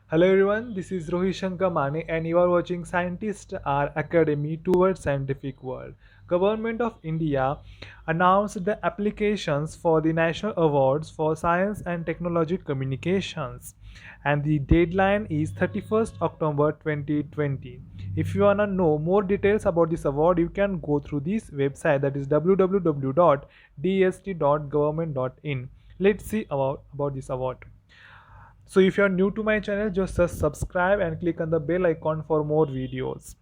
Hello everyone, this is Rohit Shankar and you are watching Scientists Are Academy Towards Scientific World. Government of India announced the applications for the National Awards for Science and Technology Communications and the deadline is 31st October 2020. If you want to know more details about this award, you can go through this website, that is www.dst.government.in. Let's see about this award. So if you are new to my channel, just subscribe and click on the bell icon for more videos.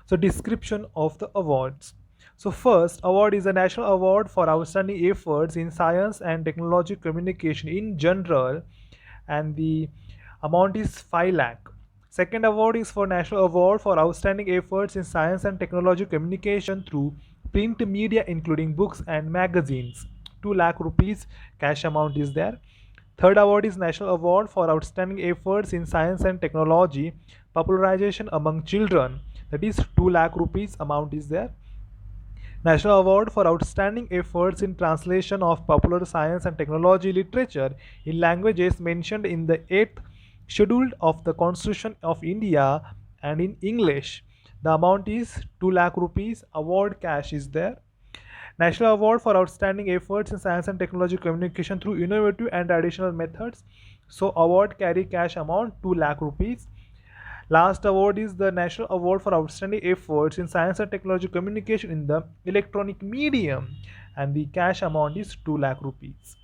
So description of the awards. So first award is a national award for outstanding efforts in science and technology communication in general, and the amount is 5 lakh. Second award is for national award for outstanding efforts in science and technology communication through print media including books and magazines. 2 lakh rupees cash amount is there. Third award is National Award for Outstanding Efforts in Science and Technology Popularization Among Children. That is 2 lakh rupees amount is there. National Award for Outstanding Efforts in Translation of Popular Science and Technology Literature in languages mentioned in the 8th Schedule of the Constitution of India and in English. The amount is 2 lakh rupees. Award cash is there. National Award for Outstanding Efforts in Science and Technology Communication through Innovative and Traditional Methods. So award carry cash amount 2 lakh rupees. Last award is the National Award for Outstanding Efforts in Science and Technology Communication in the Electronic Medium, and the cash amount is 2 lakh rupees.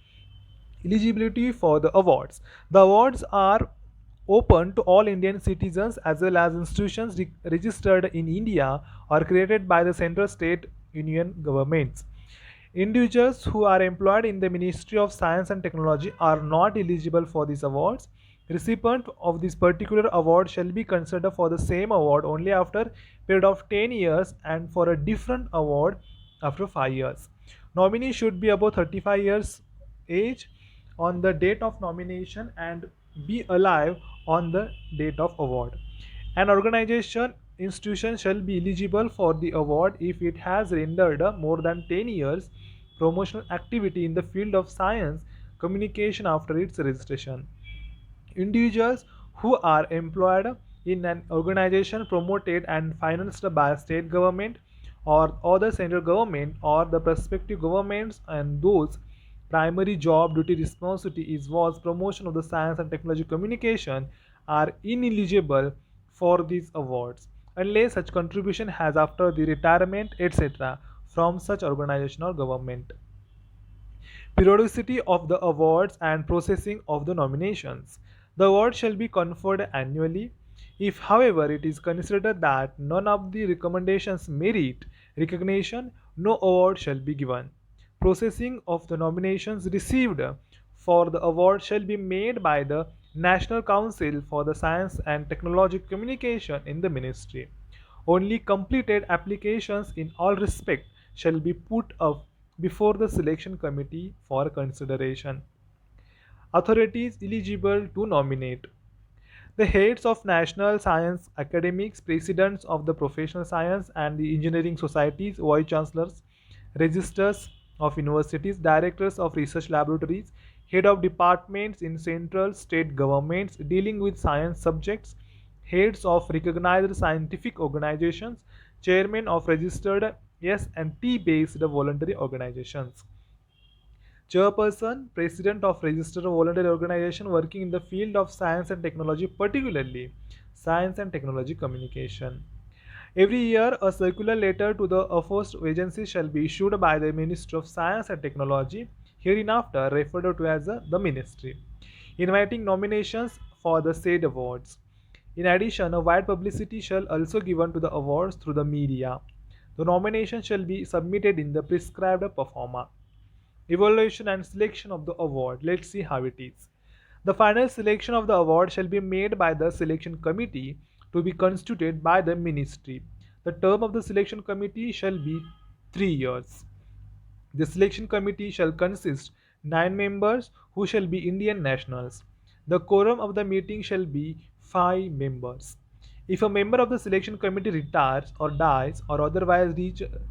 Eligibility for the awards. The awards are open to all Indian citizens as well as institutions registered in India or created by the central, state, union governments. Individuals who are employed in the Ministry of Science and Technology are not eligible for these awards. Recipient of this particular award shall be considered for the same award only after a period of 10 years and for a different award after 5 years. Nominee should be above 35 years age on the date of nomination and be alive on the date of award. An organization institution shall be eligible for the award if it has rendered more than 10 years promotional activity in the field of science communication after its registration. Individuals who are employed in an organization promoted and financed by state government or other central government or the prospective governments, and those primary job duty responsibility is was promotion of the science and technology communication, are ineligible for these awards unless such contribution has after the retirement etc. from such organization or government. Periodicity of the awards and processing of the nominations. The award shall be conferred annually. If, however, it is considered that none of the recommendations merit recognition, no award shall be given. Processing of the nominations received for the award shall be made by the National Council for the Science and Technology Communication in the Ministry. Only completed applications in all respect shall be put up before the selection committee for consideration. Authorities eligible to nominate: the heads of national science academics, presidents of the professional science and the engineering societies, vice chancellors, registrars of universities, directors of research laboratories, head of departments in central state governments dealing with science subjects, heads of recognized scientific organizations, chairmen of registered S&T based voluntary organizations. Chairperson, President of registered voluntary organization working in the field of science and technology, particularly science and technology communication. Every year, a circular letter to the aforesaid agency shall be issued by the Ministry of Science and Technology, hereinafter referred to as the Ministry, inviting nominations for the said awards. In addition, a wide publicity shall also be given to the awards through the media. The nomination shall be submitted in the prescribed performa. Evaluation and selection of the award. Let's see how it is. The final selection of the award shall be made by the selection committee to be constituted by the ministry. The term of the selection committee shall be 3 years. The selection committee shall consist 9 members who shall be Indian nationals. The quorum of the meeting shall be 5 members. If a member of the selection committee retires or dies or otherwise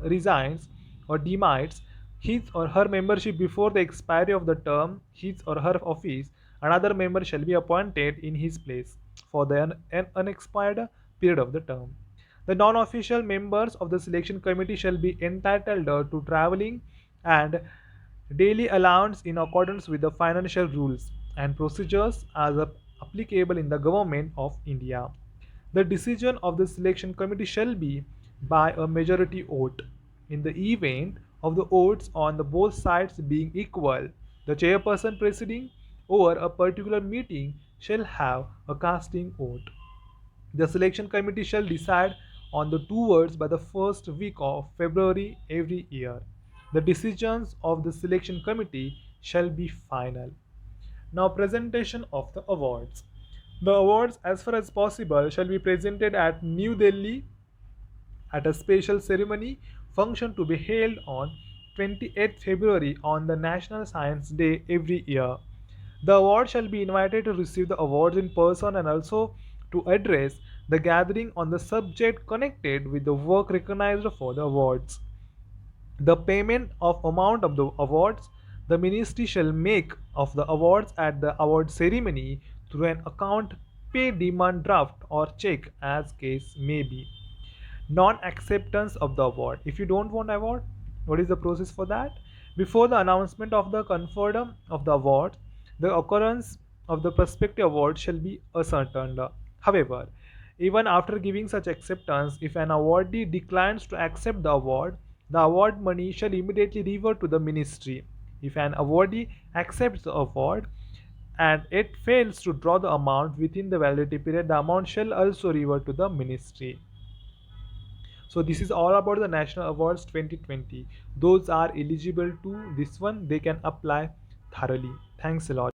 resigns or demits his or her membership before the expiry of the term, his or her office Another member shall be appointed in his place for the an unexpired period of the term. The non-official members of the selection committee shall be entitled to traveling and daily allowance in accordance with the financial rules and procedures as applicable in the government of India. The decision of the selection committee shall be by a majority vote. In the event of the votes on the both sides being equal, the chairperson presiding over a particular meeting shall have a casting vote. The selection committee shall decide on the two words by the first week of February every year. The decisions of the selection committee shall be final. Now, presentation of the awards. The awards, as far as possible, shall be presented at New Delhi at a special ceremony function to be held on 28th February on the National Science Day every year. The award shall be invited to receive the awards in person and also to address the gathering on the subject connected with the work recognized for the awards. The payment of amount of the awards the ministry shall make of the awards at the award ceremony through an account pay demand draft or check as case may be. Non-acceptance of the award. If you don't want award, what is the process for that? Before the announcement of the conferred of the award, the occurrence of the prospective award shall be ascertained. However, even after giving such acceptance, if an awardee declines to accept the award money shall immediately revert to the ministry. If an awardee accepts the award and it fails to draw the amount within the validity period, the amount shall also revert to the ministry. So this is all about the National Awards 2020. Those are eligible to this one, they can apply thoroughly. Thanks a lot.